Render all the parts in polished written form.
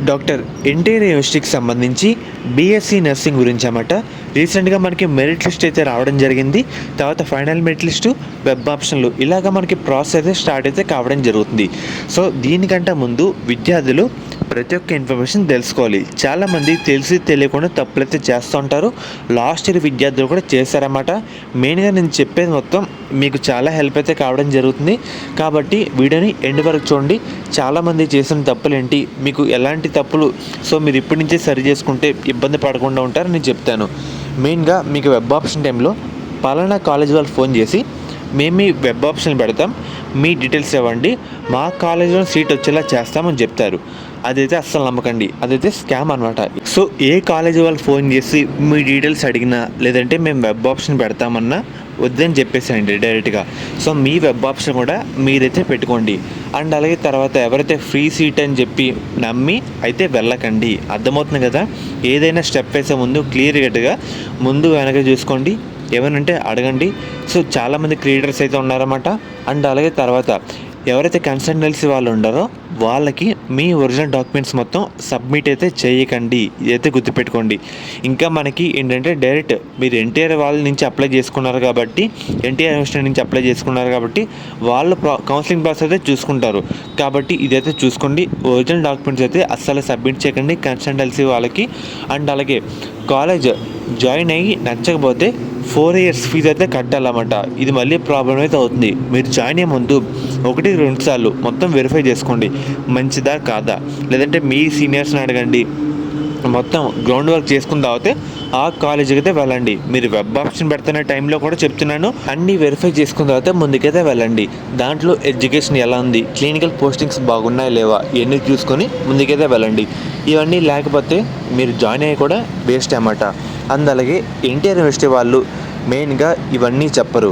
Doctor NTR యూనివర్సిటీకి సంబంధించి BSc nursing గురించి అన్నమాట. రీసెంట్గా మనకి మెరిట్ లిస్ట్ అయితే రావడం జరిగింది. తర్వాత ఫైనల్ మెరిట్ లిస్టు, వెబ్ ఆప్షన్లు ఇలాగ మనకి ప్రాసెస్ అయితే స్టార్ట్ అయితే కావడం జరుగుతుంది. సో దీనికంటే ముందు విద్యార్థులు ప్రతి ఒక్క ఇన్ఫర్మేషన్ తెలుసుకోవాలి. చాలామంది తెలిసి తెలియకుండా తప్పులైతే చేస్తూ ఉంటారు. లాస్ట్ ఇయర్ విద్యార్థులు కూడా చేశారన్నమాట. మెయిన్గా నేను చెప్పేది మొత్తం మీకు చాలా హెల్ప్ అయితే కావడం జరుగుతుంది. కాబట్టి వీడియోని ఎండ్ వరకు చూడండి. చాలామంది చేసిన తప్పులు ఏంటి, మీకు ఎలాంటి తప్పులు సో మీరు ఇప్పటి నుంచే సరి చేసుకుంటే ఇబ్బంది పడకుండా ఉంటారని నేను చెప్తాను. మెయిన్గా మీకు వెబ్ ఆప్షన్ టైంలో పలానా కాలేజ్ వాళ్ళు ఫోన్ చేసి మేము మీ వెబ్ ఆప్షన్ పెడతాం, మీ డీటెయిల్స్ ఇవ్వండి, మా కాలేజీలో సీట్ వచ్చేలా చేస్తామని చెప్తారు. అదైతే అస్సలు నమ్మకండి, అదైతే స్కామ్ అనమాట. సో ఏ కాలేజీ వాళ్ళు ఫోన్ చేసి మీ డీటెయిల్స్ అడిగినా లేదంటే మేము వెబ్ ఆప్షన్ పెడతామన్నా వద్దని చెప్పేసేయండి డైరెక్ట్గా. సో మీ వెబ్ ఆప్షన్ కూడా మీరైతే పెట్టుకోండి. అండ్ అలాగే తర్వాత ఎవరైతే ఫ్రీ సీట్ అని చెప్పి నమ్మి అయితే వెళ్ళకండి. అర్థమవుతుంది కదా. ఏదైనా స్టెప్ వేసే ముందు క్లియర్ కట్గా ముందు వెనక చూసుకోండి, ఏమనంటే అడగండి. సో చాలామంది క్రియేటర్స్ అయితే ఉన్నారన్నమాట. అండ్ అలాగే తర్వాత ఎవరైతే కన్సల్టెన్సీ వాళ్ళు ఉన్నారో వాళ్ళకి మీ ఒరిజినల్ డాక్యుమెంట్స్ మొత్తం సబ్మిట్ అయితే చేయకండి. ఇదైతే గుర్తుపెట్టుకోండి. ఇంకా మనకి ఏంటంటే డైరెక్ట్ మీరు ఎన్టీఆర్ వాళ్ళ నుంచి అప్లై చేసుకున్నారు కాబట్టి, ఎన్టీఆర్ యూనివర్సిటీ నుంచి అప్లై చేసుకున్నారు కాబట్టి వాళ్ళు కౌన్సిలింగ్ ప్రాసెస్ అయితే చూసుకుంటారు. కాబట్టి ఇదైతే చూసుకోండి. ఒరిజినల్ డాక్యుమెంట్స్ అయితే అస్సలు సబ్మిట్ చేయకండి కన్సల్టెన్సీ వాళ్ళకి. అండ్ అలాగే కాలేజ్ జాయిన్ అయ్యి నచ్చకపోతే 4 years ఫీజు అయితే కట్టాలన్నమాట. ఇది మళ్ళీ ప్రాబ్లం అయితే అవుతుంది. మీరు జాయిన్ అయ్యే ముందు 1-2 సార్లు మొత్తం వెరిఫై చేసుకోండి, మంచిదా కాదా. లేదంటే మీ సీనియర్స్ని అడగండి. మొత్తం గ్రౌండ్ వర్క్ చేసుకున్న తర్వాత ఆ కాలేజీకి అయితే వెళ్ళండి. మీరు వెబ్ ఆప్షన్ పెడుతున్న టైంలో కూడా చెప్తున్నాను, అన్నీ వెరిఫై చేసుకున్న తర్వాత ముందుకైతే వెళ్ళండి. దాంట్లో ఎడ్యుకేషన్ ఎలా ఉంది, క్లినికల్ పోస్టింగ్స్ బాగున్నాయా లేవా ఇవన్నీ చూసుకొని ముందుకైతే వెళ్ళండి. ఇవన్నీ లేకపోతే మీరు జాయిన్ అయ్యి కూడా వేస్ట్ అన్నమాట. అలాగే ఎన్టీఆర్ యూనివర్సిటీ వాళ్ళు మెయిన్గా ఇవన్నీ చెప్పరు.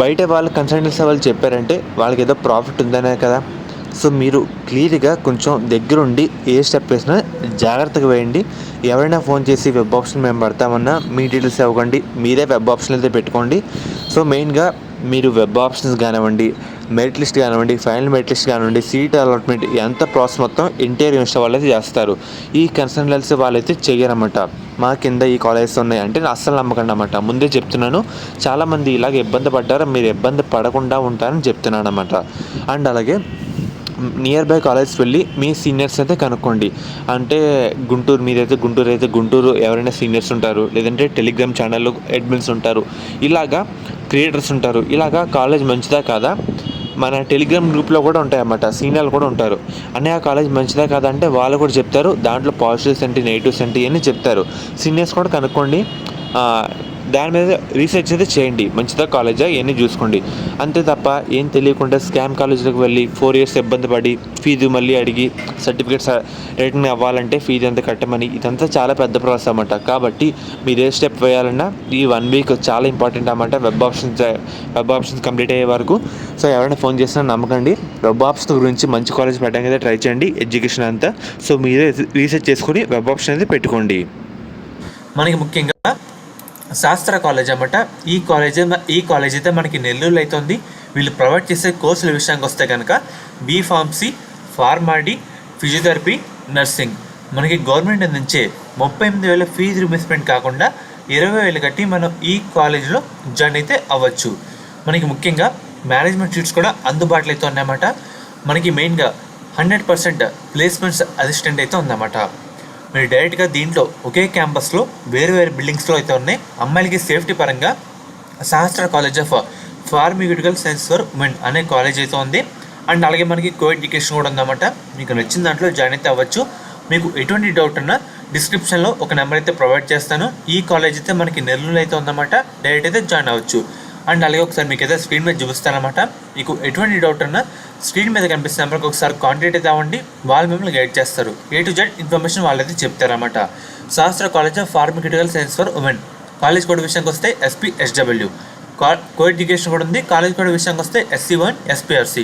బయట వాళ్ళు కన్సల్టెన్సీ వాళ్ళు చెప్పారంటే వాళ్ళకి ఏదో ప్రాఫిట్ ఉందనే కదా. సో మీరు క్లియర్గా కొంచెం దగ్గరుండి ఏ స్టెప్ వేసినా జాగ్రత్తగా వేయండి. ఎవరైనా ఫోన్ చేసి వెబ్ ఆప్షన్ మేము పడతామన్నా మీ డీటెయిల్స్ ఇవ్వకండి, మీరే వెబ్ ఆప్షన్ అయితే పెట్టుకోండి. సో మెయిన్గా మీరు వెబ్ ఆప్షన్స్ కానివ్వండి, మెరిట్ లిస్ట్ కానివ్వండి, ఫైనల్ మెరిట్ లిస్ట్ కానివ్వండి, సీట్ అలాట్మెంట్ ఎంత ప్రాసెస్ మొత్తం ఎన్టీఆర్ యూనివర్సిటీ వాళ్ళైతే చేస్తారు. ఈ కన్సల్టెన్సీ వాళ్ళైతే చెయ్యరన్నమాట. మా కింద ఈ కాలేజెస్ ఉన్నాయి అంటే అస్సలు నమ్మకండి అన్నమాట. ముందే చెప్తున్నాను, చాలామంది ఇలాగ ఇబ్బంది పడ్డారు, మీరు ఇబ్బంది పడకుండా ఉంటారని చెప్తున్నాను అన్నమాట. అండ్ అలాగే నియర్ బై కాలేజ్కి వెళ్ళి మీ సీనియర్స్ అయితే కనుక్కోండి. అంటే గుంటూరు మీరైతే గుంటూరు ఎవరైనా సీనియర్స్ ఉంటారు, లేదంటే టెలిగ్రామ్ ఛానల్లో అడ్మిన్స్ ఉంటారు, ఇలాగా క్రియేటర్స్ ఉంటారు. ఇలాగా కాలేజ్ మంచిదా కాదా మన టెలిగ్రామ్ గ్రూప్లో కూడా ఉంటాయన్నమాట. సీనియర్లు కూడా ఉంటారు. అనే ఆ కాలేజ్ మంచిదా కాదా అంటే వాళ్ళు కూడా చెప్తారు. దాంట్లో పాజిటివ్స్ ఏంటి, నెగిటివ్స్ ఏంటి ఇవన్నీ చెప్తారు. సీనియర్స్ కూడా కనుక్కోండి. దాని మీద రీసెర్చ్ అయితే చేయండి, మంచిదా కాలేజా ఇవన్నీ చూసుకోండి. అంతే తప్ప ఏం తెలియకుండా స్కామ్ కాలేజీలకు వెళ్ళి 4 years ఇబ్బంది పడి ఫీజు మళ్ళీ అడిగి సర్టిఫికేట్స్ రిటర్న్ అవ్వాలంటే ఫీజు ఎంత కట్టమని ఇదంతా చాలా పెద్ద ప్రాసెస్ అన్నమాట. కాబట్టి మీరు ఏ స్టెప్ వేయాలన్నా ఈ 1 week చాలా ఇంపార్టెంట్ అన్నమాట. వెబ్ ఆప్షన్స్ కంప్లీట్ అయ్యే వరకు. సో ఎవరైనా ఫోన్ చేసినా నమ్మకండి. వెబ్ ఆప్షన్ గురించి మంచి కాలేజ్ పెట్టడానికి అయితే ట్రై చేయండి. ఎడ్యుకేషన్ అంతా సో మీరే రీసెర్చ్ చేసుకుని వెబ్ ఆప్షన్ అయితే పెట్టుకోండి. మనకి ముఖ్యంగా శాస్త్ర కాలేజ్ అన్నమాట. ఈ కాలేజ్ అయితే మనకి నెల్లూరులో అయితే ఉంది. వీళ్ళు ప్రొవైడ్ చేసే కోర్సుల విషయానికి వస్తే కనుక బీఫార్మసీ, ఫార్మాడీ, ఫిజియోథెరపీ, నర్సింగ్. మనకి గవర్నమెంట్ నుంచే 38,000 ఫీజు రిమర్స్మెంట్ కాకుండా 20,000 కట్టి మనం ఈ కాలేజ్లో జాయిన్ అయితే అవ్వచ్చు. మనకి ముఖ్యంగా మేనేజ్మెంట్ సీట్స్ కూడా అందుబాటులో అయితే ఉన్నాయన్నమాట. మనకి మెయిన్గా 100% ప్లేస్మెంట్స్ అసిస్టెంట్ అయితే ఉందన్నమాట. మీరు డైరెక్ట్గా దీంట్లో ఒకే క్యాంపస్లో వేరు బిల్డింగ్స్లో అయితే ఉన్నాయి. అమ్మాయిలకి సేఫ్టీ పరంగా శాస్త్ర college of pharmaceutical science for women అనే కాలేజ్ అయితే ఉంది. అండ్ అలాగే మనకి కో ఎడ్యుకేషన్ కూడా ఉందన్నమాట. మీకు నచ్చిన దాంట్లో జాయిన్ అయితే అవ్వచ్చు. మీకు ఎటువంటి డౌట్ ఉన్నా డిస్క్రిప్షన్లో ఒక నెంబర్ అయితే ప్రొవైడ్ చేస్తాను. ఈ కాలేజ్ అయితే మనకి నెల్లూరులో అయితే ఉందన్నమాట. డైరెక్ట్ అయితే జాయిన్ అవ్వచ్చు. అండ్ అలాగే ఒకసారి మీకు అయితే స్క్రీన్ మీద చూపిస్తానమాట. మీకు ఎటువంటి డౌట్ ఉన్నా స్క్రీన్ మీద కనిపిస్తున్న నెంబర్కి ఒకసారి కాంటాక్ట్ అయితే అవ్వండి. వాళ్ళు మిమ్మల్ని గైడ్ చేస్తారు. A to Z ఇన్ఫర్మేషన్ వాళ్ళైతే చెప్తారన్నమాట. శాస్త్ర college of pharmaceutical science for women. College code విషయానికి వస్తే SPSW. కో ఎడ్యుకేషన్ కూడా ఉంది. కాలేజ్ కోడ్ విషయానికి వస్తే SC1 SPRC.